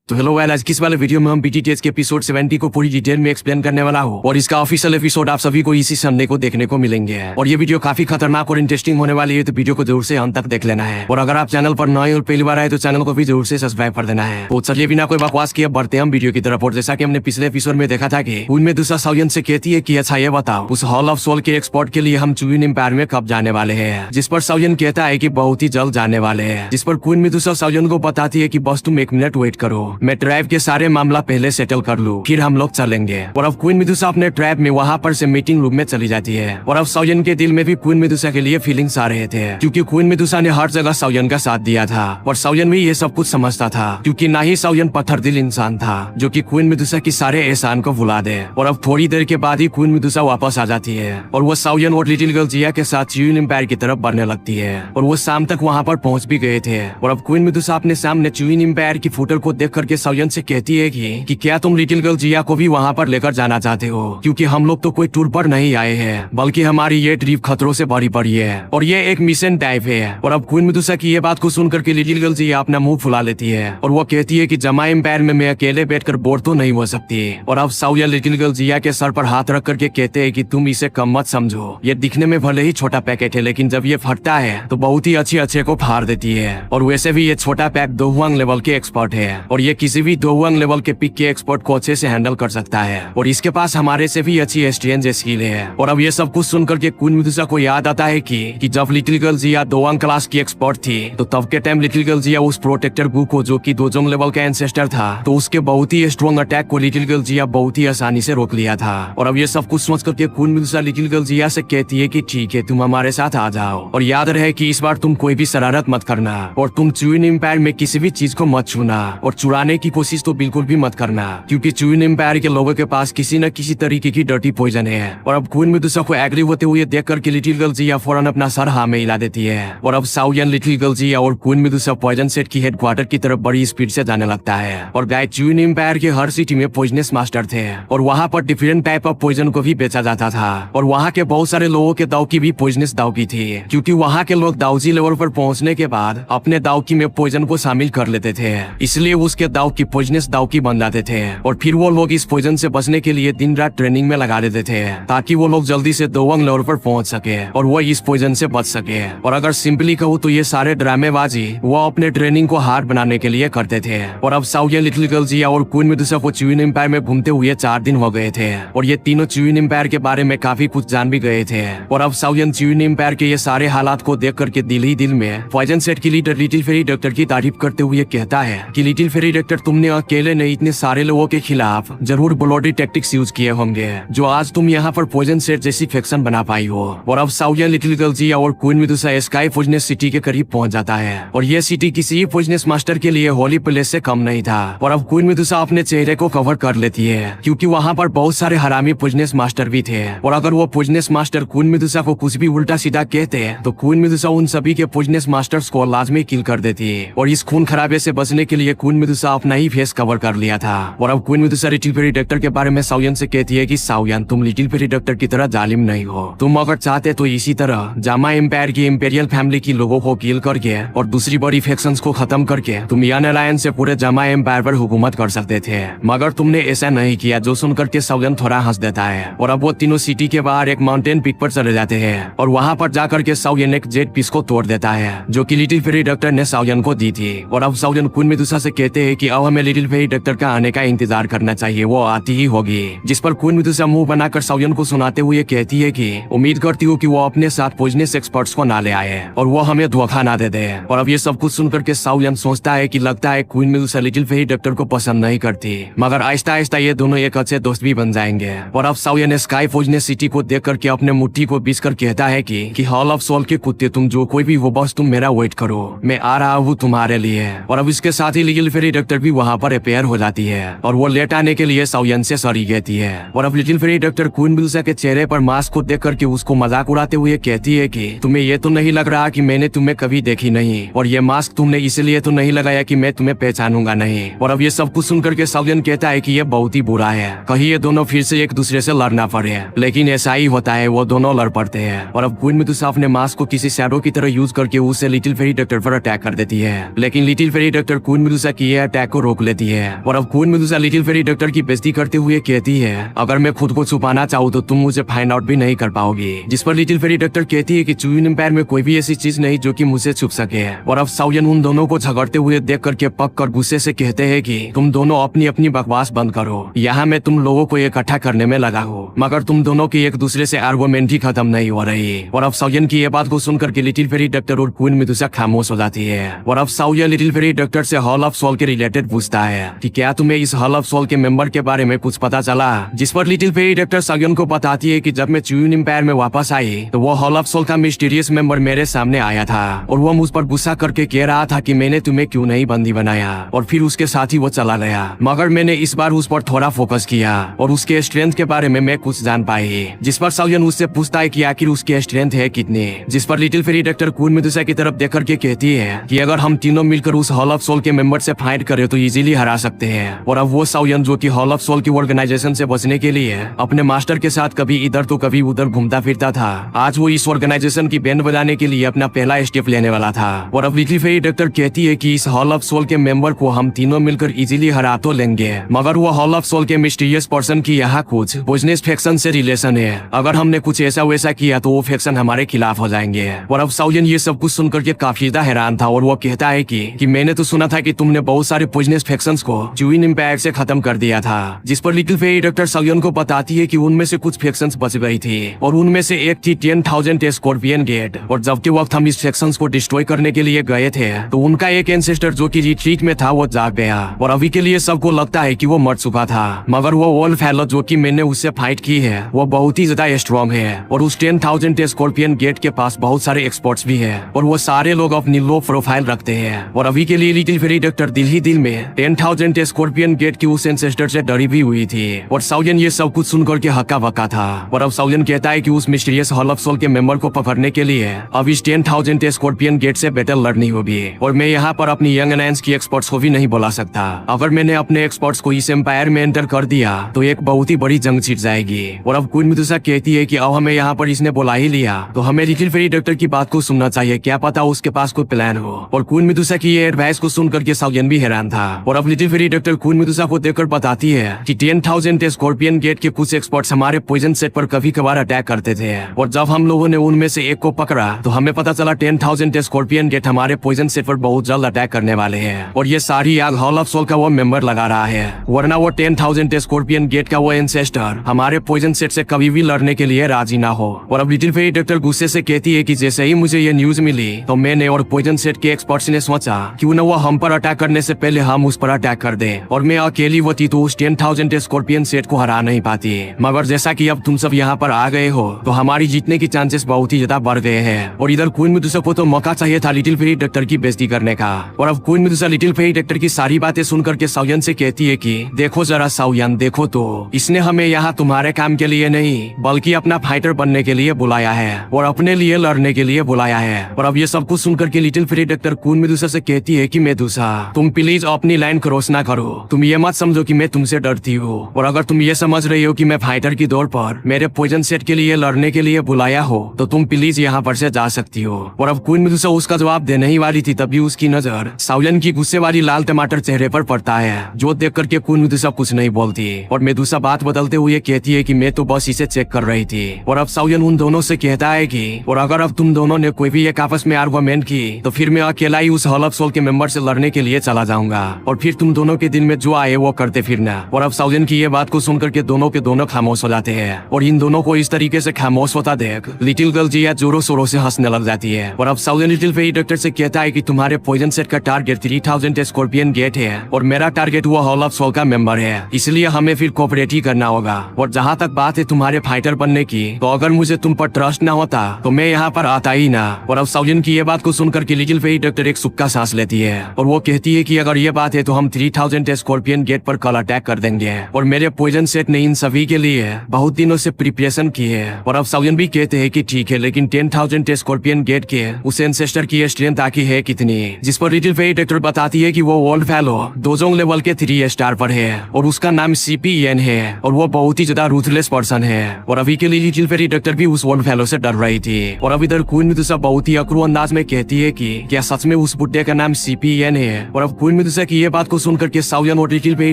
तो hello guys, आज किस वाले वीडियो में हम बीटीटीएच के एपिसोड 70 को पूरी डिटेल में एक्सप्लेन करने वाला हूँ और इसका ऑफिशियल एपिसोड आप सभी को इसी संडे को देखने को मिलेंगे। और ये वीडियो काफी खतरनाक और इंटरेस्टिंग होने वाली है, तो वीडियो को जरूर से अंत तक देख लेना है। और अगर आप चैनल पर नए और पहली बार आए तो चैनल को भी जरूर से सब्सक्राइब कर देना है। तो चलिए बिना कोई बकवास किए बढ़ते हम वीडियो की तरफ। और जैसा की हमने पिछले एपिसोड में देखा था कि उनमें दूसरा साउयन से कहती है कि अच्छा ये बताओ, उस हॉल ऑफ सोल के एक्सपोर्ट के लिए हम चुइन एम्पायर में कब जाने वाले हैं। जिस पर साउयन कहता है कि बहुत ही जल्द जाने वाले हैं। जिस पर क्वीन मेडुसा साउयन को बताती है कि बस तुम 1 मिनट वेट करो, मैं ड्राइव के सारे मामला पहले सेटल कर लूं, फिर हम लोग चलेंगे। और अब क्वीन मेडुसा अपने ट्रैप में वहाँ पर से मीटिंग रूम में चली जाती है। और अब साउयन के दिल में भी क्वीन मेडुसा के लिए फीलिंग्स आ रहे थे, क्योंकि क्वीन मेडुसा ने हर जगह साउयन का साथ दिया था और साउयन भी ये सब कुछ समझता था, क्योंकि ना ही साउयन पत्थर दिल इंसान था जो कि क्वीन मेडुसा की सारे एहसान को भुला दे। और अब थोड़ी देर के बाद ही क्वीन मेडुसा वापस आ जाती है और वो साउयन और लिटिल गर्ल जिया के साथ चुइन एम्पायर की तरफ बढ़ने लगती है। और वो शाम तक वहाँ पर पहुँच भी गए थे। और अब क्वीन मेडुसा अपने सामने चुइन एम्पायर की फुटर को देख करके साउयन से कहती है कि क्या तुम लिटिल गर्ल जिया को भी वहाँ पर लेकर जाना चाहते हो, क्योंकि हम लोग तो कोई टूर पर नहीं आए हैं, बल्कि हमारी ये ट्रिप खतरों से भरी पड़ी है और ये एक मिशन टाइप है। और अब क्वीन मेडुसा की ये बात को सुनकर के लिटिल गर्ल जिया अपना मुंह फुला लेती है और वो कहती है कि जमा एम्पायर में मैं अकेले बैठकर बोर तो नहीं हो सकती। और अब साउयन लिटिल गर्ल जिया के सर पर हाथ रख करके कहते हैं कि तुम इसे कम मत समझो, ये दिखने में भले ही छोटा पैकेट है, लेकिन जब ये फटता है तो बहुत ही अच्छे को फाड़ देती है। और वैसे भी ये छोटा पैक दोहुआंग लेवल के एक्सपर्ट है और ये किसी भी दोहुआंग लेवल के पिक के एक्सपर्ट को अच्छे से हैंडल कर सकता है और इसके पास हमारे से भी अच्छी एक्सचेंज स्किल है। और अब ये सब कुछ सुनकर के क्वीन मेडुसा को याद आता है कि जब लिटिल गर्ल जिया दोवांग क्लास की एक्सपर्ट थी तो तब के टाइम लिटिल गर्ल जिया उस प्रोटेक्टर गु को, जो कि दोजोंग लेवल का एंसेस्टर था, तो उसके बहुत ही स्ट्रॉन्ग अटैक को लिटिल गर्ल जिया बहुत ही आसानी से रोक लिया था। और अब ये सब कुछ सोच करके क्वीन मेडुसा लिटिल गर्ल जिया से कहती है कि ठीक है, तुम हमारे साथ आ जाओ और याद रहे कि इस बार तुम कोई भी शरारत मत करना और तुम चुइन एम्पायर में किसी भी चीज को मत छूना और चुराने की कोशिश तो बिल्कुल भी मत करना, क्योंकि चुइन एम्पायर के लोगों के पास किसी न किसी तरीके की डर्टी पॉइजन है। और अब क्वीन मेडुसा को एग्री होते हुए देख करके लिटिल गर्ल जिया फौरन अपना सर हाँ में हिला देती है। और अब साउयन लिटिल गर्ल जिया और क्वीन मेडुसा पॉइजन सेट की हेडक्वार्टर की तरफ बड़ी स्पीड से जाने लगता है। और गाइस, चुइन एम्पायर के हर सिटी में पॉइजनस मास्टर थे और वहाँ पर डिफरेंट टाइप ऑफ पॉइजन को भी बेचा जाता था और वहाँ के बहुत सारे लोगों के दाव की भी पॉइजनस दाव की थी, क्योंकि वहाँ के लोग दावजी लेवल पर पहुँचने के बाद अपने दाव की में पॉइजन को शामिल कर लेते थे, इसलिए उसके दाव की पॉइजनस दाव की बन जाते थे। और फिर वो लोग इस पॉइजन से बचने के लिए दिन रात ट्रेनिंग में लगा देते थे ताकि वो लोग जल्दी से दोवांग लेवल पर पहुंच सके और वो इस पॉइजन से बच सके। और अगर सिंपली कहूँ तो ये सारे ड्रामेबाजी वो अपने ट्रेनिंग को हार्ड बनाने के लिए करते थे। और अब साउयन लिटिल गर्ल जिया और क्वीन मेडुसा को चुइन एम्पायर में घूमते हुए 4 दिन हो गए थे और ये तीनों चुइन एम्पायर के बारे में काफी कुछ जान भी गए थे। और अब साउयन चुइन एम्पायर के ये सारे हालात को देख करके दिल ही दिल में पॉइजन सेट की लीडर लिटिल फेरी डॉक्टर की तारीफ करते हुए कहता है कि लिटिल फेरी डॉक्टर, तुमने अकेले नहीं इतने सारे लोगों के खिलाफ जरूर ब्लडी टैक्टिक्स यूज किए होंगे जो आज तुम यहाँ पर पॉइजन सेट जैसी फैक्शन बना पाई हो। और अब साउयन लिटिल गर्ल जिया और queen Medusa sky poisonous city के करीब पहुंच जाता है और ये सिटी किसी पॉइजनस मास्टर के लिए होली प्लेस से कम नहीं था। और अब क्वीन मेडुसा अपने चेहरे को कवर कर लेती है, क्योंकि वहाँ पर बहुत सारे हरामी पॉइजनस मास्टर भी थे और अगर वो पॉइजनस मास्टर क्वीन मेडुसा को कुछ भी उल्टा सीधा कहते तो क्वीन मेडुसा उन सभी के पॉइजनस मास्टर्स को लाजमी किल कर देती। और इस खून खराबे से बचने के लिए क्वीन मेडुसा अपना ही फेस कवर कर लिया था। और अब queen Medusa little fairy doctor के बारे में साउयन से कहती है कि साउयन, तुम लिटिल फेरी डॉक्टर की तरह जालिम नहीं हो, तुम अगर चाहते तो इसी तरह जामा एम्पायर की इम्पेरियल फैमिली की लोगों को किल करके और दूसरी बड़ी फैक्शंस को खत्म करके तुम यान अलायंस से पूरे जामा एम्पायर पर हुकूमत कर सकते थे, मगर तुमने ऐसा नहीं किया, जो सुनकर के साउयन थोड़ा हंस देता है। और अब वो तीनों सिटी के बाहर एक माउंटेन पीक पर चले जाते हैं और वहाँ पर जाकर के साउयन एक जेट पीस को तोड़ देता है जो कि लिटिल फेरी डॉक्टर ने साउयन को दी थी। और अब साउयन क्वीन मेडुसा से कहते हैं कि अब हमें लिटिल फेरी डॉक्टर का आने का इंतजार करना चाहिए, वो आती ही होगी। जिस पर क्वीन मेडुसा मुंह बनाकर साउयन को सुनाते हुए कहती है कि उम्मीद करती हूँ कि वो अपने साथ पॉइजनस एक्सपर्ट्स को ना ले आए और वो हमें धोखा ना दे दे। और अब ये सब कुछ सुनकर के साउयन सोचता है कि लगता है queen Medusa little fairy doctor को पसंद नहीं करती, मगर आहिस्ता आहिस्ता ये दोनों एक अच्छे दोस्त भी बन जाएंगे। और अब साउयन स्काई पॉइजनस सिटी को देख करके अपने मुट्ठी को बीच कर कहता है कि हॉल ऑफ सोल के कुत्ते, तुम जो कोई भी वो, बस तुम मेरा वेट करो, मैं आ रहा हूँ तुम्हारे लिए। और अब इसके साथ ही लिटिल फेरी डॉक्टर भी वहाँ पर अपेयर हो जाती है और वो लेट आने के लिए साउयन से सॉरी कहती है। और अब little fairy doctor queen Medusa के चेहरे पर मास्क को देख करके उसको मजाक उड़ाते हुए कहती है कि तुम्हें ये तो नहीं लग रहा कि मैंने तुम्हें कभी देखी नहीं, और ये मास्क तुमने इसलिए तो नहीं लगाया कि मैं तुम्हें पहचानूंगा नहीं। और अब ये सब कुछ सुनकर के साउयन कहता है कि ये बहुत ही बुरा है, कहीं ये दोनों फिर से एक दूसरे से लड़ना पड़े, लेकिन ऐसा ही होता है, वो दोनों लड़ पड़ते हैं। और अब क्वीन मेडुसा अपने मास्क को किसी शैडो की तरह यूज करके उसे लिटिल फेरी डॉक्टर पर अटैक कर देती है, लेकिन little fairy doctor queen Medusa की ये अटैक को रोक लेती है। और अब queen Medusa little fairy doctor की बेइज्जती करते हुए कहती है, अगर मैं खुद को छुपाना चाहूँ तो तुम मुझे फाइंड आउट भी नहीं कर पाओगी। जिस पर लिटिल फेरी डॉक्टर कहती है कि चुइन एम्पायर में कोई भी ऐसी चीज नहीं जो कि मुझे छुप सके। और अब साउयन उन दोनों को झगड़ते हुए देख करके पक कर गुस्से से कहते हैं कि तुम दोनों अपनी अपनी बकवास बंद करो, यहाँ मैं तुम लोगों को इकट्ठा करने में लगा हूँ, मगर तुम दोनों की एक दूसरे से आर्गुमेंट ही खत्म नहीं हो रही। और अब साउयन की ये बात को सुनकर के लिटिल फेरी डॉक्टर और क्वीन मेडुसा खामोश हो जाती है। और अब साउयन लिटिल फेरी डॉक्टर से हॉल ऑफ सोल के रिलेटेड पूछता है कि क्या तुम्हें इस हॉल ऑफ सोल के मेंबर के बारे में कुछ पता चला। जिस पर लिटिल फेरी डॉक्टर साउयन को बताती है कि जब मैं चुइन एम्पायर में वापस आई तो वो हॉल ऑफ सोल का मिस्टीरियस मेंबर मेरे सामने आया था और वो मुझ पर गुस्सा करके कह रहा था कि मैंने तुम्हें क्यों नहीं बंदी बनाया, और फिर उसके साथ ही वो चला गया। मगर मैंने इस बार उस पर थोड़ा फोकस किया और उसके स्ट्रेंथ के बारे में मैं कुछ जान पाई। जिस पर साउयन उससे पूछता है कि आखिर उसकी स्ट्रेंथ है कितनी। जिस पर little fairy doctor queen Medusa की तरफ देख करके कहती है कि अगर हम तीनों मिलकर उस हॉल ऑफ सोल के मेंबर से फाइट करें तो इजीली हरा सकते हैं। और अब वो साउयन जो कि हॉल ऑफ सोल की ऑर्गेनाइजेशन से बचने के लिए अपने मास्टर के साथ कभी इधर तो कभी उधर घूमता फिरता था, आज वो इस ऑर्गेनाइजेशन की बैंड बजाने के लिए अपना पहला स्टेप लेने वाला था। और अब लिटिल फेरी डॉक्टर कहती है कि इस हॉल ऑफ सोल के मेंबर को हम तीनों मिलकर इजीली हरा तो लेंगे, मगर वो हॉल ऑफ सोल के मिस्टीरियस पर्सन की यहाँ कुछ बिजनेस फैक्शन से रिलेशन है। अगर हमने कुछ ऐसा वैसा किया तो वो फैक्शन हमारे खिलाफ हो जाएंगे। और अब साउयन ये सब कुछ सुनकर के काफी ज्यादा हैरान था और वो कहता है कि मैंने तो सुना था कि तुमने बहुत सारे बिजनेस फैक्शंस को चुइन एम्पायर से खत्म कर दिया था। जिस पर लिटिल फेरी डॉक्टर साउयन को बताती है कि उनमें से कुछ फैक्शंस बच गई थी और उनमें से एक थी 10,000 स्कॉर्पियन गेट। और जब के वक्त हम इस फैक्शंस को डिस्ट्रॉय करने के लिए गए थे तो उनका एक एंसेस्टर जो कि रिट्रीट में था वो जाग गया और अभी के लिए सबको लगता है कि वो मर चुका था, मगर वो वोल्फ फेलो जो कि मैंने उससे फाइट की है वो बहुत ही ज्यादा स्ट्रॉन्ग है और उस 10,000 स्कॉर्पियन गेट के पास बहुत सारे एक्सपर्ट्स भी है और वो सारे लोग अपनी लो प्रोफाइल रखते हैं। और अभी के लिए लिटिल फेरी डॉक्टर दिल ही दिल में 10,000 स्कॉर्पियन गेट की उस एंसेस्टर से डरी भी हुई थी। और साउयन ये सब कुछ सुनकर के हक्का बक्का था। और अब साउयन कहता है कि उस मिस्टीरियस हॉल ऑफ सोल के मेंबर को पकड़ने के लिए अब इस 10,000 स्कॉर्पियन गेट से बैटल लड़नी होगी और मैं यहाँ पर अपनी यंग अलायंस की एक्सपर्ट्स को भी नहीं बुला सकता। अगर मैंने अपने एक्सपर्ट्स को इस एम्पायर में एंटर कर दिया तो एक बहुत ही बड़ी जंग छिड़ जाएगी। और अब क्वीन मेडुसा कहती है कि अब हमें यहाँ पर इसने बुला ही लिया तो हमें लिटिल फेरी डॉक्टर की बात को सुनना चाहिए, क्या पता उसके पास कोई प्लान हो। और क्वीन मेडुसा की ये एडवाइस को सुनकर के साउयन भी हैरान था। और अब little fairy doctor queen Medusa को देखकर बताती है कि 10,000 स्कॉर्पियन गेट के कुछ एक्सपर्ट्स हमारे पॉइजन सेट पर कभी कभार अटैक करते थे और जब हम लोगों ने उनमें से एक को पकड़ा तो हमें पता चला 10,000 स्कॉर्पियन गेट हमारे पॉइजन सेट पर बहुत जल्द अटैक करने वाले हैं और ये सारी आग हॉल ऑफ सोल का वो मेंबर लगा रहा है, वरना वो 10,000 स्कॉर्पियन गेट का वो एंसेस्टर हमारे पॉइजन सेट से कभी भी लड़ने के लिए राजी ना हो। और अब लिटिल फेरी डॉक्टर गुस्से से कहती है कि जैसे ही मुझे ये न्यूज मिली तो मैंने और पॉइजन सेट के एक्सपर्ट्स ने सोचा क्यों न वो हम पर अटैक करने से पहले हम उस पर अटैक कर दे और मैं अकेली होती तो उस 10,000 स्कॉर्पियन सेट को हरा नहीं पाती, मगर जैसा कि अब तुम सब यहाँ पर आ गए हो तो हमारी जीतने की चांसेस बहुत ही ज्यादा बढ़ गए हैं। और इधर क्वीन मेडुसा को तो मौका चाहिए था लिटिल फेरी डॉक्टर की बेइज्जती करने का। और अब queen Medusa little fairy doctor की सारी बातें सुनकर के साउयन से कहती है कि देखो जरा साउयन, देखो तो इसने हमें यहाँ तुम्हारे काम के लिए नहीं बल्कि अपना फाइटर बनने के लिए बुलाया है और अपने लिए लड़ने के लिए बुलाया है। और अब ये सब कुछ सुनकर के little fairy doctor queen Medusa से कहती है कि मेडुसा तुम प्लीज अपनी लाइन क्रॉस ना करो, तुम ये मत समझो कि मैं तुमसे डरती हूँ और अगर तुम ये समझ रही हो कि मैं फाइटर की दौड़ पर मेरे पॉइजन सेट के लिए लड़ने के लिए बुलाया हो तो तुम प्लीज यहाँ पर से जा सकती हो। और अब क्वीन मेडुसा उसका जवाब देने ही वाली थी तभी उसकी नजर साउयन की गुस्से वाली लाल टमाटर चेहरे पर पड़ता है जो देख करके क्वीन मेडुसा कुछ नहीं बोलती और मेडुसा बात बदलते हुए कहती है कि मैं तो बस इसे चेक कर रही थी। और अब साउयन उन दोनों से कहता है कि और अगर अब तुम दोनों ने कोई भी एक आपस में आर्गुमेंट की तो फिर मैं अकेला ही उस हॉल ऑफ सोल के मेंबर से लड़ने के लिए चला जाऊंगा और फिर तुम दोनों के दिन में जो आए वो करते फिरना। और अब साउयन की ये बात को सुनकर के दोनों के दोनों खामोश हो जाते हैं और इन दोनों को इस तरीके से खामोश होता देख लिटिल गर्ल जिया जोरों शोरों से हंसने लग जाती है। और अब साउयन लिटिल फेरी डॉक्टर से कहता है कि तुम्हारे पॉइजन सेट का टारगेट 3,000 स्कॉर्पियन गेट है और मेरा टारगेट वो हॉल ऑफ सोल का मेंबर है, इसलिए हमें फिर कोऑपरेट ही करना होगा। और जहाँ तक बात है तुम्हारे फाइटर बनने की तो अगर मुझे तुम पर ट्रस्ट ना होता तो मैं यहाँ पर आता ही ना। और अब साउयन की ये बात को सुनकर के लिटिल फेरी डॉक्टर एक सुक्का सांस लेती है और वो कहती है कि अगर ये बात है तो हम 3,000 स्कॉर्पियन गेट पर कल अटैक कर देंगे और मेरे पॉइजन सेट ने इन सभी के लिए बहुत दिनों से प्रिपरेशन की है। और अब साउयन भी कहते हैं कि ठीक है, लेकिन 10,000 स्कॉर्पियन गेट के उस एंसेस्टर की स्ट्रेंथ आकी है कितनी। जिस पर लिटिल फेरी डॉक्टर बताती है कि वो वर्ल्ड फेलो दोजोंग लेवल के 3 स्टार पर है और उसका नाम CPN है और वो बहुत ही ज्यादा रूथलेस पर्सन है। और अभी के लिए लिटिल फेरी डॉक्टर भी उस वर्ल्ड फेलो से डर रही थी। और अब इधर क्वीन मेडुसा बहुत ही अकड़ू अंदाज में कहती है कि क्या सच में उस बुड्ढे का नाम CPN है। और अब क्वीन मिदुसा की ये बात को सुनकर के साउयन और लिटिल फेरी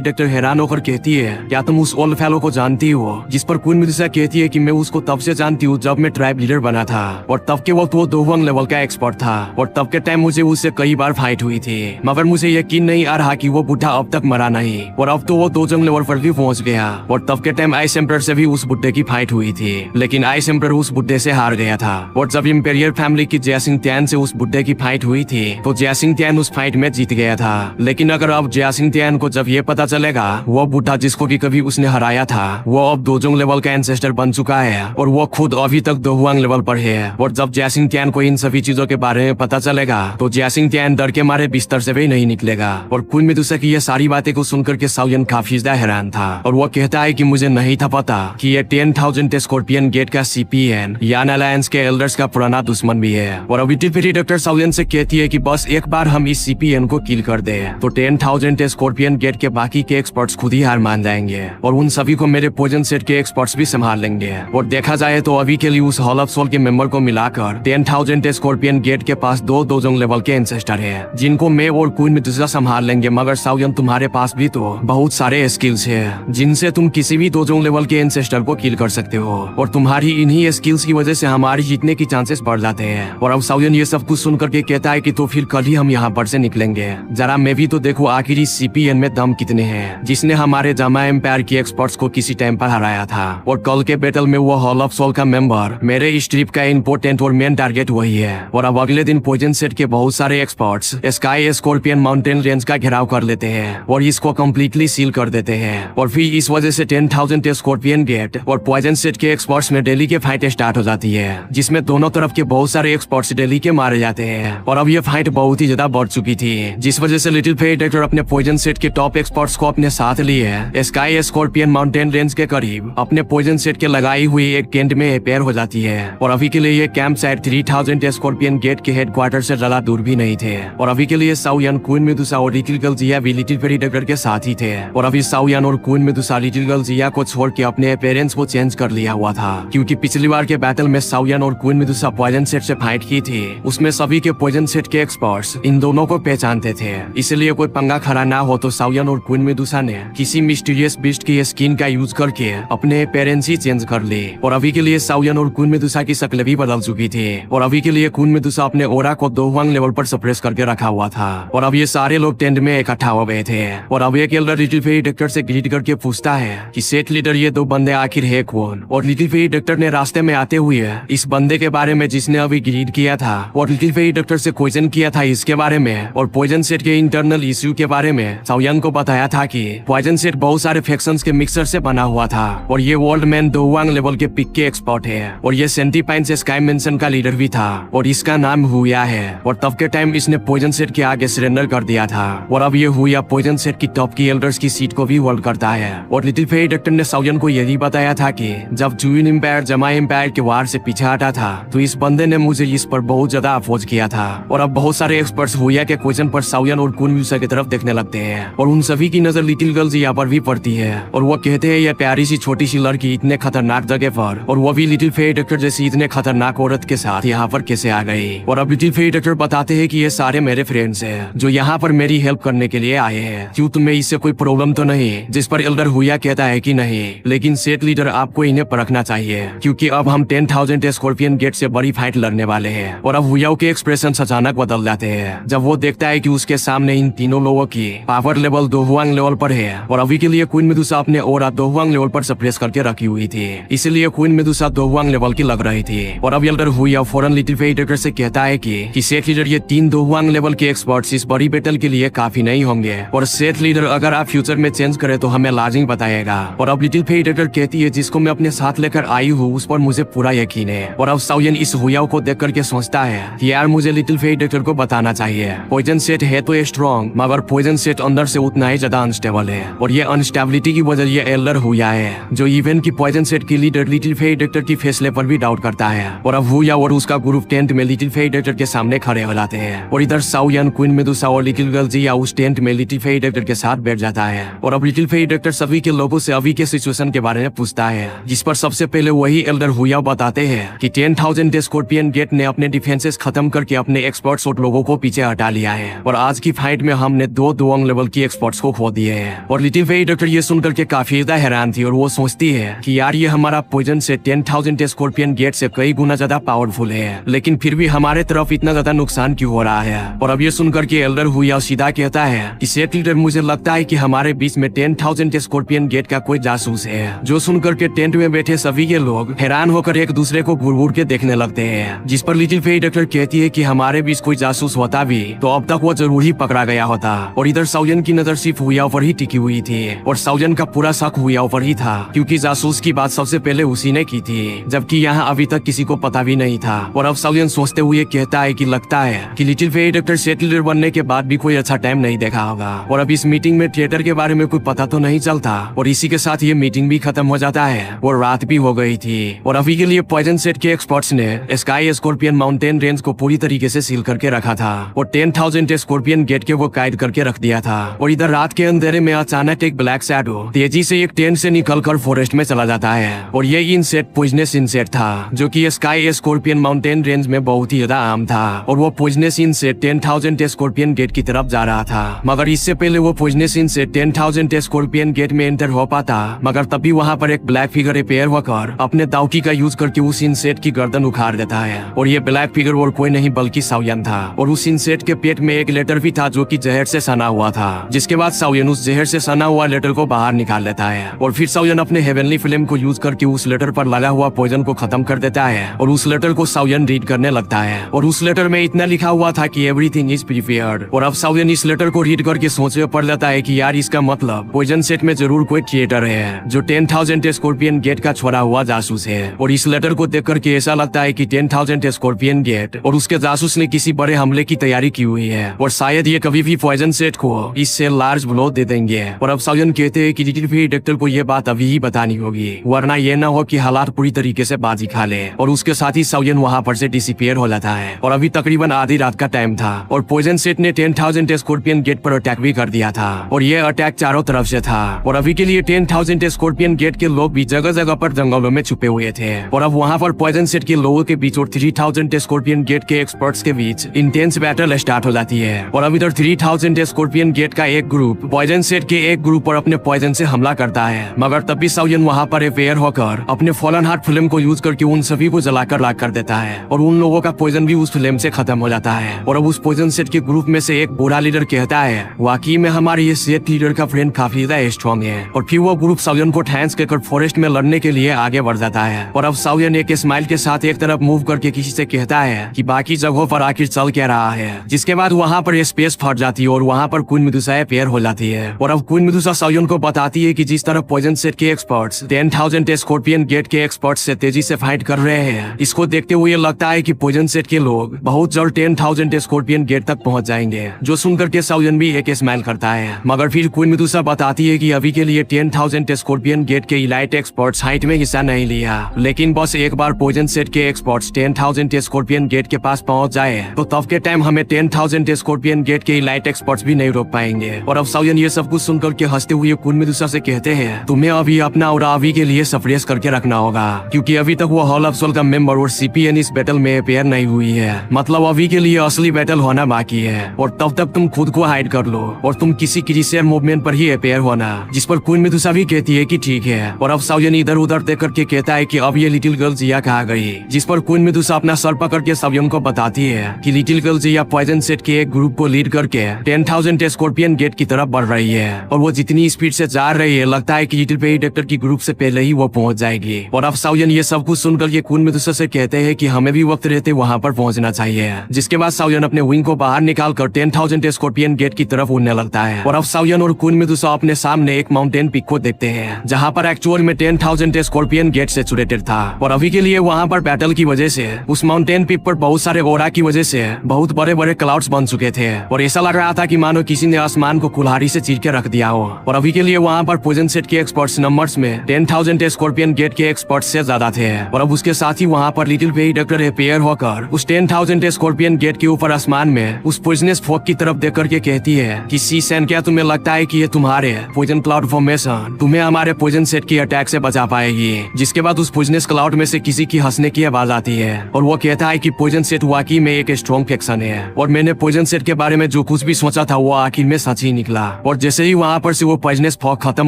डॉक्टर हैरान होकर कहती है, क्या तुम उस ओल्ड फेलो को जानती हो? जिस पर क्वीन मिदुसा कहती है कि मैं उसको तब से जानती हूँ जब मैं ट्राइब लीडर बना था और तब के वक्त वो दोहुआंग लेवल का एक्सपर्ट था और तब के टाइम मुझे उससे कई बार फाइट हुई थी, मगर मुझे यकीन नहीं आ रहा कि वो बुढ़ा अब तक मरा नहीं और अब तो वो दोजोंग लेवल पर भी पहुंच गया। और तब के टाइम आइस एम्परर से भी उस बुड्ढे की फाइट हुई थी, लेकिन आइस एम्परर उस बुड्ढे से हार गया था। और जब इंपेरियर फैमिली की जयसिंग त्यान से उस बुड्ढे की फाइट हुई थी तो जयसिंग त्यान उस फाइट में जीत गया था। लेकिन अगर अब जयसिंग त्यान को जब ये पता चलेगा वो बुड्ढा जिसको भी कभी उसने हराया था वो अब दोजोंग लेवल का एंसेस्टर बन चुका है और वो खुद अभी तक दोहुआंग लेवल पर है, और जब जयसिंग त्यान को इन सभी चीजों के बारे में पता चलेगा तो जयसिंग त्यान डर के मारे बिस्तर से भी नहीं निकलेगा। और क्वीन मिदुसा की ये सारी बातें को सुनकर के साउयन काफी ज्यादा हैरान था और वो कहता है कि मुझे नहीं था पता कि ये 10,000 स्कॉर्पियन गेट का CPN यान अलायंस के एल्डर्स का पुराना दुश्मन भी है। और अभी फिर डॉक्टर साउयन से कहती है कि बस एक बार हम इस CPN को किल कर दे तो 10,000 स्कॉर्पियन गेट के बाकी के एक्सपर्ट्स खुद ही हार मान जाएंगे और उन सभी को मेरे पॉइजन सेट के एक्सपर्ट्स भी संभाल लेंगे। और देखा जाए तो अभी के लिए उस हॉल ऑफ सोल के मेंबर को मिलाकर 10,000 स्कॉर्पियन गेट के पास दो दोजोंग लेवल के एंसेस्टर है जिनको मैं और क्वीन मिदुसा संभाल लेंगे। मगर साउयन तुम्हारे पास भी तो बहुत सारे स्किल्स है जिनसे तुम किसी भी दोजोंग लेवल के एंसेस्टर को किल कर सकते हो और तुम्हारी इन्हीं स्किल्स की वजह से हमारी जीतने की चांसेस बढ़ जाते हैं। और अब साउयन ये सब कुछ सुनकर के कहता है कि तो फिर कल ही हम यहाँ पर से निकलेंगे, जरा मैं भी तो देखो आखिर इस CPN में दम कितने हैं जिसने हमारे जामा एम्पायर की एक्सपर्ट्स को किसी टाइम पर हराया था। और कल के बैटल में वो हॉल ऑफ सोल का मेंबर मेरे इस ट्रिप का इम्पोर्टेंट और मेन टारगेट वही है। और अब अगले दिन पॉइजन सेट के बहुत सारे experts sky scorpion mountain range का घेराव कर लेते हैं और इसको कम्प्लीटली सील कर देते हैं। और फिर इस वजह से 10,000 स्कॉर्पियन गेट और पॉइजन सेट के एक्सपर्ट्स में डेली के फाइट स्टार्ट हो जाती है जिसमें दोनों तरफ के बहुत सारे एक्सपर्ट्स डेली के मारे जाते हैं। और अब ये फाइट बहुत ही ज्यादा बढ़ चुकी थी जिस वजह से लिटिल फेरी डॉक्टर अपने पॉइजन सेट के टॉप एक्सपर्ट्स को अपने साथ लिए स्काई स्कॉर्पियन माउंटेन रेंज के करीब अपने पॉइजन सेट के लगाई हुई एक टेंट में अपेयर हो जाती है। और अभी के लिए ये कैंप साइट 3,000 स्कॉर्पियन गेट के हेडक्वार्टर से ज्यादा दूर भी नहीं थे। और अभी के लिए साउयन, क्वीन मिदुसा और लिटिल गर्ल जिया भी लिटिल फेरी डॉक्टर के साथ ही थे। और अभी साउयन और क्वीन मिदुसा लिटिल गर्ल जिया को छोड़ के अपने अपेरेंस को चेंज कर लिया हुआ था क्योंकि पिछली बार के बैटल में साउयन और क्वीन मिदुसा पॉइजन सेट से फाइट की थी, उसमें सभी के पॉइजन सेट के एक्सपर्ट्स इन दोनों को पहचानते थे। इसलिए कोई पंगा खड़ा ना हो तो साउयन और क्वीन मिदुसा ने किसी मिस्टीरियस बीस्ट की स्किन का यूज करके अपने अपेरेंस ही चेंज कर ली। और अभी के लिए साउयन और क्वीन मिदुसा की शक्ल भी बदल चुकी थी। और अभी के लिए क्वीन मिदुसा अपने ओरा को दोहुआंग लेवल पर सप्रेस करके रखा हुआ था। और अब ये सारे लोग टेंट में इकट्ठा हो गए थे। और अब एक एल्डर लिटिल फेरी डॉक्टर से ग्रीट करके पूछता है कि सेट लीडर ये दो बंदे आखिर है कौन। और लिटिल फेरी डॉक्टर ने रास्ते में आते हुए इस बंदे के बारे में जिसने अभी ग्रीट किया था और लिटिल फेरी डॉक्टर से क्वेश्चन किया था इसके बारे में और पॉइजन सेट के इंटरनल इश्यू के बारे में साउयन को बताया था कि पॉइजन सेट बहुत सारे फैक्शंस के मिक्सर से बना हुआ था और ये वर्ल्ड मैन दोहुआंग लेवल के पिक के एक्सपर्ट है और ये सेंटीपाइन से स्काई मेंशन का लीडर भी था और इसका नाम हुया है। और तब के टाइम इसने पॉइजन सेट के आगे सरेंडर कर दिया था और अब ये हुआ पॉइजन सेट की टॉप की एल्डर्स की सीट को भी होल्ड करता है। और लिटिल फेरी डॉक्टर ने साउयन को यही बताया था कि जब जूइन एम्पायर जमा एम्पायर के वार से पीछे हटा था तो इस बंदे ने मुझे इस पर बहुत ज्यादा अफोज किया था। और अब बहुत सारे एक्सपर्ट्स हुआ के क्वेश्चन पर साउयन और क्वीन मिदुसा की तरफ देखने लगते हैं और उन सभी की नजर लिटिल गर्ल जिया पर भी पड़ती है और वो कहते हैं ये प्यारी सी छोटी सी लड़की इतने खतरनाक जगह पर और वो भी लिटिल फेरी डॉक्टर जैसी इतने खतरनाक औरत के साथ यहाँ पर कैसे आ गई। और अब लिटिल फेरी डॉक्टर बताते हैं कि ये सारे मेरे फ्रेंड्स हैं जो यहाँ पर मेरी हेल्प करने के लिए आए हैं। क्यों तुम्हें इससे कोई प्रॉब्लम तो नहीं? जिस पर एल्डर हुआ कहता है कि नहीं, लेकिन सेट लीडर आपको इन्हें परखना चाहिए क्योंकि अब हम 10,000 स्कॉर्पियन गेट से बड़ी फाइट लड़ने वाले हैं। और अब हुआ के एक्सप्रेशन अचानक बदल जाते हैं जब वो देखता है कि उसके सामने इन तीनों लोगों की पावर लेवल दोहुआंग लेवल पर है। और अभी के लिए क्वीन मिदुसा अपने ओरा दोहुआंग लेवल पर सप्रेस करके रखी हुई थी, इसलिए क्वीन मिदुसा दोहुआंग लेवल की लग रही थी। और अब एल्डर हुआ फौरन लिटिल फेरी डॉक्टर से कहता है कि सेट लीडर ये 3 दोहुआंग लेवल के एक्सपर्ट्स इस बड़ी बैटल के लिए काफी नहीं होंगे और सेट लीडर अगर आप फ्यूचर में चेंज करे तो हमें लाजिम बताएगा। और अब लिटिल फेरी डॉक्टर कहती है जिसको मैं अपने साथ लेकर आई हूँ उस पर मुझे पूरा यकीन है। और अब साउयन इस हुआ को देख करके सोचता है कि यार मुझे लिटिल फेरी डॉक्टर को बताना चाहिए पॉइजन सेट है तो स्ट्रॉन्ग मगर पॉइजन सेट अंदर से उतना ही ज्यादा अनस्टेबल है और ये अनस्टेबिलिटी की वजह ये एल्डर हुआ है जो इवेंट की पॉइजन सेट की लीडर लिटिल फेरी डॉक्टर की फैसले पर भी डाउट करता है। और अब हुआ और उसका ग्रुप टेंट में लिटिल फेरी डॉक्टर के सामने खड़े हो जाते हैं और इधर साउयन, क्वीन मिदुसा और लिटिल गर्ल जिया उस टेंट में लिटिल फेरी डॉक्टर के साथ बैठ जाता है। और अब लिटिल फेरी डॉक्टर सभी के लोगों से अभी के सिचुएशन के बारे में पूछता है जिस पर सबसे पहले वही एल्डर हुआ बताते हैं कि 10,000 स्कॉर्पियन गेट ने अपने डिफेंसेस खत्म करके अपने एक्सपर्ट्स और लोगों को पीछे हटा लिया है और आज की फाइट फाइट में हमने दो दुआंग लेवल की एक्सपर्ट्स को खो दिए हैं। और लिटिल फेई डॉक्टर ये सुनकर के काफी ज्यादा हैरान थी और वो सोचती है कि यार ये हमारा पॉइजन से 10,000 स्कॉर्पियन गेट से कई गुना ज्यादा पावरफुल है, लेकिन फिर भी हमारे तरफ इतना ज्यादा नुकसान क्यों हो रहा है। और अब ये सुनकर के एल्डर हुआ सीधा कहता है कि सेठ लीडर, मुझे लगता है कि हमारे बीच में 10,000 स्कॉर्पियन गेट का कोई जासूस है। जो सुनकर के टेंट में बैठे सभी के लोग हैरान होकर एक दूसरे को घूर घूर के देखने लगते हैं, जिस पर लिटिल फेई डॉक्टर कहती है कि हमारे बीच कोई जासूस होता भी तो अब तक वो जरूर ही पकड़ा गया होता। और इधर साउजन की नजर सिर्फ हुआ पर ही टिकी हुई थी और साउजन का पूरा शक हुआ पर ही था, क्योंकि जासूस की बात सबसे पहले उसी ने की थी, जबकि यहाँ अभी तक किसी को पता भी नहीं था। और अब साउजन सोचते हुए कहता है कि लगता है कि लिटिल फेई डॉक्टर सेठ लीडर बनने के बाद भी कोई अच्छा टाइम नहीं देखा होगा। और अब इस मीटिंग में थिएटर के बारे में कोई पता तो नहीं चलता और इसी के साथ ये मीटिंग भी खत्म हो जाता है और रात भी हो गई थी। और अभी के लिए पॉइजन सेट के एक्सपर्ट्स ने स्काई स्कॉर्पियन माउंटेन रेंज को पूरी तरीके से सील करके रखा था और 10,000 स्कॉर्पियन गेट के वो कायद करके रख दिया था। और इधर रात के अंधेरे में अचानक एक ब्लैक शैडो तेजी से एक टेंट से निकलकर फॉरेस्ट में चला जाता है और ये इंसेक्ट पॉइजनस इंसेक्ट था, जो कि स्काई स्कॉर्पियन माउंटेन रेंज में बहुत ही ज्यादा आम था। और वो पॉइजनस इंसेक्ट 10,000 स्कॉर्पियन गेट की तरफ जा रहा था, मगर इससे पहले वो पॉइजनस इंसेक्ट 10,000 स्कॉर्पियन गेट में एंटर हो पाता, मगर तभी वहाँ पर एक ब्लैक फिगर अपेयर होकर अपने दाउकी का यूज करके उस इंसेक्ट की गर्दन उखाड़ देता है। और ये ब्लैक फिगर और कोई नहीं बल्कि साउयन था। और उस इंसेक्ट के पेट में एक लेटर भी था जो कि जहर से सना हुआ था, जिसके बाद साउयन उस जहर से सना हुआ लेटर को बाहर निकाल लेता है। और फिर साउयन अपने हेवनली फ्लेम को यूज करके उस लेटर पर लगा हुआ पॉइजन को खत्म कर देता है और उस लेटर को साउयन रीड करने लगता है। और उस लेटर में इतना लिखा हुआ था कि एवरीथिंग इज प्रिपेयर्ड। और अब साउयन इस लेटर को रीड करके सोचे पड़ लेता है कि यार इसका मतलब पॉइजन सेट में जरूर कोई थिएटर है जो 10,000 स्कॉर्पियन गेट का छोड़ा हुआ जासूस है। और इस लेटर को देख करके ऐसा लगता है कि 10,000 स्कॉर्पियन गेट और उसके जासूस ने किसी बड़े हमले की तैयारी की हुई है और शायद ये कभी भी पॉइजन सेट को इससे लार्ज ब्लो दे देंगे। और अब साउयन कहते हैं कि लिटिल फेई डॉक्टर को ये बात अभी ही बतानी होगी, वरना ये ना हो कि हालात पूरी तरीके से बाजी खा ले। और उसके साथ ही साउयन वहाँ पर से डिसअपीयर हो जाता है। और अभी तकरीबन आधी रात का टाइम था और पॉइजन सेट ने 10,000 स्कॉर्पियन गेट पर अटैक भी कर दिया था और ये अटैक चारों तरफ से था। और अभी के लिए 10,000 स्कॉर्पियन गेट के लोग भी जगह जगह पर जंगलों में छुपे हुए थे। और अब वहाँ पर पॉइजन सेट के लोगों के बीच और 3,000 स्कॉर्पियन गेट के एक्सपर्ट्स के बीच इंटेंस बैटल स्टार्ट हो जाती है। और अब इधर 3,000 स्कॉर्पियन गेट का एक ग्रुप पॉइजन सेट के एक ग्रुप पर अपने पॉइजन से हमला करता है, मगर तभी साउयन वहाँ पर अवेयर होकर अपने फॉलन हार्ट फ्लेम को यूज करके उन सभी को जलाकर लाक कर देता है और उन लोगों का पॉइजन भी उस फ्लेम से खत्म हो जाता है। और अब उस पॉइजन सेट के ग्रुप में से एक बूढ़ा लीडर कहता है वाकई में हमारे ये सेट लीडर का फ्रेंड काफी ज्यादा स्ट्रॉन्ग है। और फिर वो ग्रुप साउयन को थैंक्स कहकर फॉरेस्ट में लड़ने के लिए आगे बढ़ जाता है। और अब साउयन एक स्माइल के साथ एक तरफ मूव करके किसी से कहता है कि बाकी जगहों पर आखिर चल क्या रहा है, जिसके बाद वहाँ पर स्पेस फट जाती है और वहाँ पर क्वीन मेडुसा अपेयर हो जाती है। और अब क्वीन मेडुसा साउयन को बताती है कि जिस तरह पॉइजन सेट के एक्सपर्ट्स 10,000 स्कॉर्पियन गेट के एक्सपर्ट्स से तेजी से फाइट कर रहे हैं, इसको देखते हुए लगता है कि पॉइजन सेट के लोग बहुत जल्द 10,000 स्कॉर्पियन गेट तक पहुंच जाएंगे। जो सुनकर के साउयन भी एक स्माइल करता है, मगर फिर क्वीन मेडुसा बताती है कि अभी के लिए 10,000 स्कॉर्पियन गेट के इलाइट एक्सपर्ट्स हाइट में हिस्सा नहीं लिया, लेकिन बस एक बार पॉइजन सेट के एक्सपर्ट्स 10,000 स्कॉर्पियन गेट के पास पहुंच जाए तो तब के टाइम हमें 10,000 स्कॉर्पियन गेट के इलाइट एक्सपर्ट्स भी नहीं रोक पाएंगे। और अब साउयन ये सब कुछ सुनकर के हंसते हुए क्वीन मेडुसा से कहते हैं तुम्हें अभी अपना और अभी के लिए सप्रेस करके रखना होगा, क्योंकि अभी तक वो हॉल ऑफ सोल का मेंबर और सीपीएन इस बैटल में अपेयर नहीं हुई है। मतलब अभी के लिए असली बैटल होना बाकी है और तब तक तुम खुद को हाइड कर लो और तुम किसी क्रिसेर मूवमेंट पर ही अपेयर होना। जिस पर क्वीन मेडुसा भी कहती है कि ठीक है। और अब साउयन इधर उधर देख करके कहता है कि अब ये लिटिल गर्ल जिया कहाँ गई, जिस पर क्वीन मेडुसा अपना सर पकड़ के साउयन को बताती है कि लिटिल गर्ल जिया पॉइजन सेट के एक ग्रुप को लीड करके 10,000 स्कॉर्पियन गेट की तरफ बढ़ रही है और वो जितनी स्पीड से जा रही है लगता है कि लिटिल फेई डॉक्टर की ग्रुप से पहले ही वो पहुंच जाएगी। और अब साउयन ये सब कुछ सुनकर ये क्वीन मेडुसा से कहते हैं कि हमें भी वक्त रहते वहां पर पहुंचना चाहिए। जिसके बाद साउयन अपने विंग को बाहर निकाल कर 10,000 स्कॉर्पियन गेट की तरफ उड़ने लगता है। और अब साउयन और क्वीन मेडुसा अपने सामने एक माउंटेन पीक को देखते हैं जहाँ पर एक्चुअल में 10,000 स्कॉर्पियन गेट सेचुरेटेड था। और अभी के लिए वहाँ पर बैटल की वजह से उस माउंटेन पीक पर बहुत सारे ओरा की वजह से बहुत बड़े बड़े क्लाउड्स बन चुके थे और ऐसा लग रहा था कि मानो किसी ने आसमान को कुल्हाड़ी से चीर के रख दिया हो। और अभी के लिए वहाँ पर पॉइजन सेट के एक्सपर्ट्स नंबर्स में 10,000 स्कॉर्पियन गेट के एक्सपर्ट्स से ज्यादा थे। और अब उसके साथ ही वहाँ पर लिटिल फेई डॉक्टर अपेयर होकर उस 10,000 स्कॉर्पियन गेट के ऊपर आसमान में उस पॉइजनस फॉग की तरफ देख करके कहती है कि सीसन, क्या तुम्हें लगता है कि ये तुम्हारे पॉइजन क्लाउड फॉर्मेशन तुम्हें हमारे पॉइजन सेट की अटैक से बचा पाएगी? जिसके बाद उस पॉइजनस क्लाउड में से किसी की हंसने की आवाज आती है और वो कहता है कि पॉइजन सेट वाकई में एक स्ट्रॉन्ग फैक्शन है और मैंने पॉइजन सेट के बारे में जो कुछ भी सोचा था वो आखिर में सच ही निकला। और जैसे ही वहाँ पर से वो पॉइजनस फॉग खत्म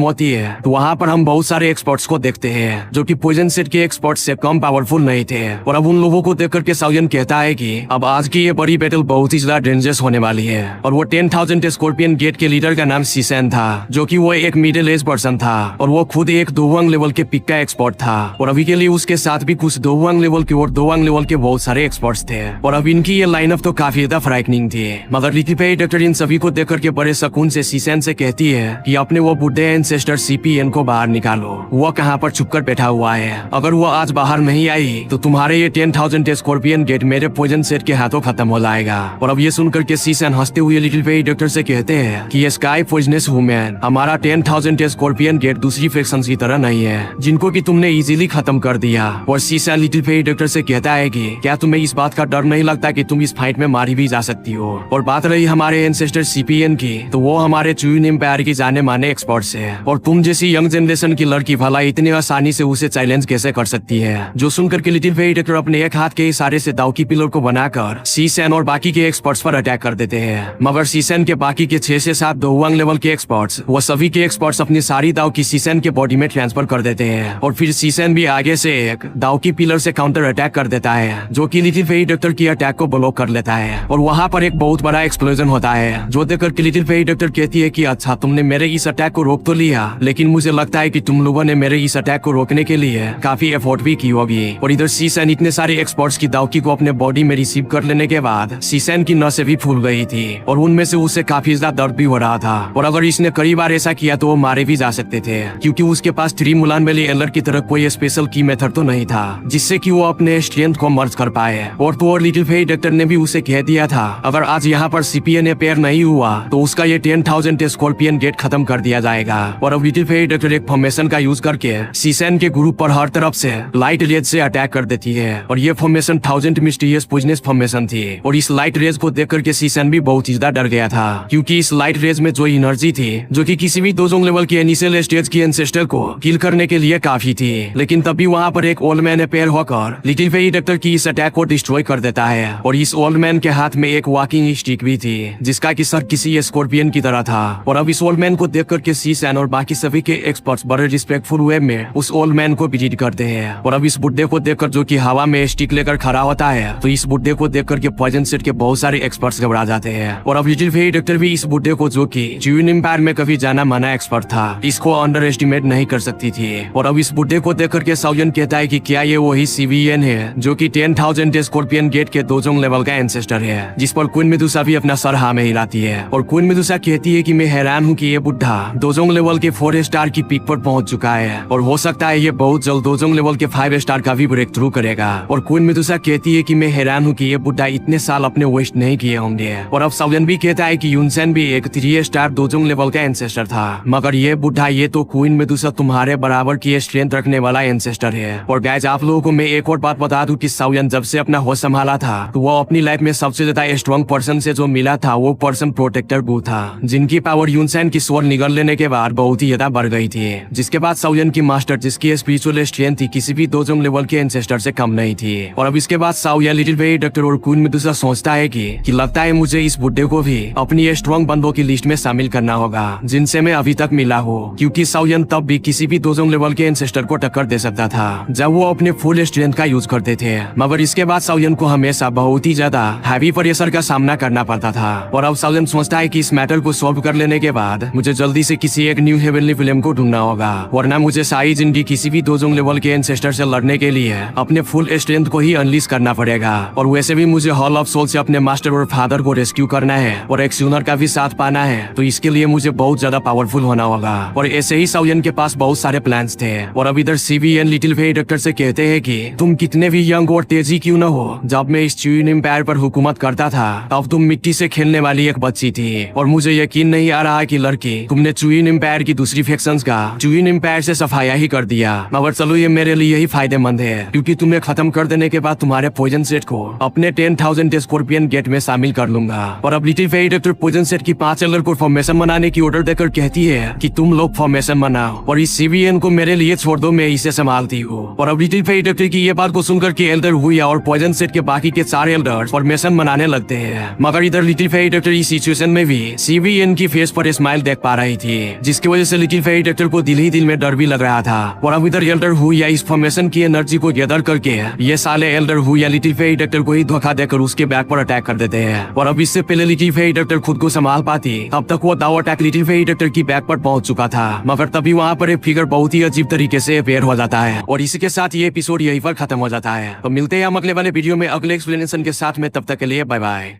होती है तो वहाँ पर हम बहुत सारे एक्सपर्ट्स को देखते हैं जो कि पॉइजन सेट के एक्सपर्ट से कम पावरफुल नहीं थे। और अब उन लोगों को देख करके साउयन कहता है कि अब आज की ये बड़ी बैटल बहुत ही ज्यादा डेंजरस होने वाली है। और वो 10,000 स्कॉर्पियन गेट के लीडर का नाम सीसेन था जो कि वो एक मिडिल एज पर्सन था और वो खुद एक दोवांग लेवल के पिक का एक्सपर्ट था। और अभी के लिए उसके साथ भी कुछ दोवांग लेवल के और दोवांग लेवल के बहुत सारे एक्सपर्ट्स थे। और अब इनकी ये लाइनअप तो काफी ज्यादा फ्राइटनिंग थी। मगर लिटिल फेई डॉक्टर इन सभी को देख करके बड़े सुकून से सीसेन से कहती है कि अपने वो बुढ़े एंसेस्टर सीपीएन को बाहर निकालो, वो कहाँ पर छुपकर बैठा हुआ है। अगर वो आज बाहर नहीं आई तो तुम्हारे ये 10,000 स्कॉर्पियन गेट मेरे पॉइजन सेट के हाथों खत्म हो जाएगा। और अब ये सुनकर के सीसेन हंसते हुए लिटिल फेई डॉक्टर से कहते हैं कि ये स्काई पॉइजनस वुमेन हमारा 10,000 स्कॉर्पियन गेट दूसरी फ्रैक्शंस की तरह नहीं है जिनको कि तुमने इजीली खत्म कर दिया। और सीसेन लिटिल फेई डॉक्टर से कहता है कि क्या तुम्हें इस बात का डर नहीं लगता कि तुम इस फाइट में मारी भी जा सकती हो। और बात रही हमारे एंसेस्टर सीपीएन की तो वो हमारे चुइन एम्पायर की जाने माने एक्सपर्ट्स है और तुम जैसी यंग जनरेशन की लड़की भला इतनी आसानी से उसे चैलेंज कैसे कर सकती है। जो सुनकर के लिटिल फेई डॉक्टर अपने एक हाथ के इशारे से दाव की पिलर को बनाकर सीसेन और बाकी के एक्सपर्ट्स पर अटैक कर देते हैं। मगर सीसेन के बाकी के 6 से 7 दोवांग लेवल के एक्सपर्ट्स वो सभी के एक्सपर्ट्स अपनी सारी दाव की सीसेन के बॉडी में ट्रांसफर कर देते हैं। और फिर सीसेन भी आगे से एक दाव की पिलर से काउंटर अटैक कर देता है जो कि लिटिल फेई डॉक्टर की अटैक को ब्लॉक कर लेता है। और वहाँ पर एक बहुत बड़ा एक्सप्लोजन होता है जो देखकर के लिटिल फेई डॉक्टर कहती है कि अच्छा तुमने मेरे इस अटैक को रोक तो लिया लेकिन मुझे लगता है कि तुम लोगों ने मेरे इस अटैक को रोकने के लिए काफी एफर्ट भी की होगी। और इधर सीसेन इतने सारे एक्सपर्ट्स की दावकी को अपने बॉडी में रिसीव कर लेने के बाद सीसेन की नसें भी फूल गई थी और उनमें से उसे काफी ज्यादा दर्द भी हो रहा था। और अगर इसने कई बार ऐसा किया तो वो मारे भी जा सकते थे क्योंकि उसके पास 3 मुलान वैली एलर की तरह कोई स्पेशल की मेथड तो नहीं था जिससे कि वो अपने स्ट्रेंथ को मर्ज कर पाए। और तो और लिटिल फेई डॉक्टर ने भी उसे कह दिया था अगर आज यहाँ पर सीपीएन पेयर नहीं हुआ तो उसका ये 10,000 स्कॉर्पियन गेट खत्म कर दिया जाएगा। और अब लिटिल फेई डॉक्टर एक फॉर्मेशन का यूज करके सीसेन के ग्रुप पर हर तरफ से लाइट रेज से अटैक कर देती है। और ये फॉर्मेशन 1000 मिस्टीरियस पॉइजनस फॉर्मेशन थी। और इस लाइट रेज को देख करके सीसेन भी बहुत ज्यादा डर गया था क्योंकि इस लाइट रेज में जो एनर्जी थी जो कि किसी भी दोजोंग लेवल के इनिशियल स्टेज की एंसेस्टर को किल करने के लिए काफी थी। लेकिन तभी वहाँ पर एक ओल्ड मैन अपेयर होकर लिटिल फेई डॉक्टर की इस अटैक को डिस्ट्रॉय कर देता है। और इस ओल्ड मैन के हाथ में एक वॉकिंग स्टिक भी थी जिसका कि सर किसी स्कॉर्पियन की तरह था। और अब इस ओल्ड मैन को देख करके सीसेन और बाकी सभी के एक्सपर्ट्स बड़े रिस्पेक्टफुल वे में उस ओल्ड मैन को विजिट करते हैं। और अब इस बुड्ढे को देखकर जो कि हवा में स्टिक लेकर खड़ा होता है तो इस बुड्ढे को देख करके पॉइजन सेट के बहुत सारे एक्सपर्ट्स घबरा जाते हैं। और अब लिटिल फेई डॉक्टर भी इस बुड्ढे को जो कि चुइन एम्पायर में कभी जाना माना एक्सपर्ट था इसको अंडर एस्टिमेट नहीं कर सकती थी। और अब इस बुड्ढे को देख करके साउयन कहता है कि क्या ये वही सीवीएन है जो कि 10,000 स्कॉर्पियन गेट के दोजोंग लेवल का एंसेस्टर है जिस पर क्वीन मेडुसा भी अपना सर हाँ में हिलाती है। और क्वीन मेडुसा कहती है कि मैं हैरान हूँ कि ये बुड्ढा दोजोंग लेवल के 4 स्टार की पीक पर पहुंच चुका है और हो सकता है ये बहुत जल्द दोजोंग लेवल के 5 स्टार का भी ब्रेक थ्रू करेगा। और क्वीन मेडुसा कहती है कि मैं हैरान हूँ कि ये बुड्ढा इतने साल अपने वेस्ट नहीं किए होंगे। और अब साउयन भी कहता है कि यूनसेन भी एक 3 स्टार दोजोंग लेवल का एंसेस्टर था मगर ये बुड्ढा ये तो क्वीन मेडुसा तुम्हारे बराबर की स्ट्रेंथ रखने वाला एंसेस्टर है। और गाइस आप लोगों को मैं एक और बात बता दूं कि साउयन जब से अपना होश संभाला था तो वो अपनी लाइफ में सबसे ज्यादा स्ट्रॉन्ग पर्सन से जो मिला था वो पर्सन प्रोटेक्टर गु था जिनकी पावर यूनसेन की स्वर निगल लेने के बाद बहुत ही ज्यादा बढ़ गई थी। जिसके बाद साउयन की मास्टर जिसकी स्पिरिचुअल स्ट्रेंथ थी किसी भी दोजोंग लेवल के एंसेस्टर से कम नहीं थी। और अब इसके बाद साउयन लिटिल फेई डॉक्टर और क्वीन मेडुसा सोचता है कि लगता है मुझे इस बुड्ढे को भी अपनी स्ट्रॉन्ग बंदों की लिस्ट में शामिल करना होगा जिनसे मैं अभी तक मिला हूँ क्योंकि साउयन तब भी किसी भी दोजोंग लेवल के एंसेस्टर को टक्कर दे सकता था जब वो अपने फुल स्ट्रेंथ का यूज करते थे। मगर इसके बाद साउयन को हमेशा बहुत ही ज्यादा हैवी प्रेशर का सामना करना पड़ता था। और अब साउयन सोचता है कि इस मैटर को सॉल्व कर लेने के बाद मुझे जल्दी से किसी एक न्यू हेवनली फिल्म को ढूंढना होगा वरना मुझे सारी जिंदगी किसी भी दोजोंग लेवल के एंसेस्टर से लड़ने के लिए अपने फुल स्ट्रेंथ को ही अनलीज करना पड़ेगा। और वैसे भी मुझे हॉल ऑफ सोल से अपने मास्टर और फादर को रेस्क्यू करना है और एक सूनर का भी साथ पाना है तो इसके लिए मुझे बहुत ज्यादा पावरफुल होना होगा। और ऐसे ही साउयन के पास बहुत सारे प्लान्स थे। और अब इधर सीवीएन लिटिल फेई डॉक्टर से कहते हैं कि तुम कितने भी यंग और तेजी क्यों न हो जब मैं इस चुइन एम्पायर पर हुकूमत करता था तब तुम मिट्टी से खेलने वाली एक बच्ची थी और मुझे यकीन नहीं आ रहा कि लड़की तुमने चुइन एम्पायर की दूसरी फैक्शंस का चुइन एम्पायर से सफाया ही कर दिया। मगर चलो ये मेरे लिए ही फायदेमंद है क्योंकि तुम्हें खत्म कर देने के बाद तुम्हारे पॉइजन सेट को अपने 10,000 स्कॉर्पियन गेट में शामिल कर लूंगा। और अब लिटिल फेई डॉक्टर पॉइजन सेट की 5 एलर को फॉर्मेशन बनाने की ऑर्डर देकर कहती है कि तुम लोग फॉर्मेशन बनाओ और इस सीवीएन को मेरे लिए छोड़ दो, मैं इसे संभालती हूँ। और अब लिटिल फेई डॉक्टर की ये बात को सुनकर के एल्डर हुई और पॉइजन सेट के बाकी के 4 एल्डर्स फॉर्मेशन बनाने लगते हैं। मगर इधर लिटिल लिटिल फेरी डॉक्टर इस सिचुएशन में भी सीवीएन की फेस पर स्माइल देख पा रही थी, जिसकी वजह से लिटिल फेरी डॉक्टर को दिल ही दिल में डर भी लग रहा था। और अब इधर एल्डर हु या इस फॉर्मेशन की एनर्जी को गैदर करके ये साले एल्डर हु या लिटिल फेरी डॉक्टर को ही धोखा देकर उसके बैक पर अटैक कर देते हैं। और अब इससे पहले लिटिल फेरी डॉक्टर खुद को संभाल पाती तब तक वो दाव अटैक लिटिल फेरी डॉक्टर की बैक पर पहुंच चुका था, मगर तभी वहाँ पर एक फिगर बहुत ही अजीब तरीके से अपेयर हो जाता है। और इसी के साथ ये एपिसोड यहीं पर खत्म हो जाता है। तो मिलते हैं हम अगले वाले वीडियो में अगले एक्सप्लेनेशन के साथ में, तब तक के लिए बाय बाय।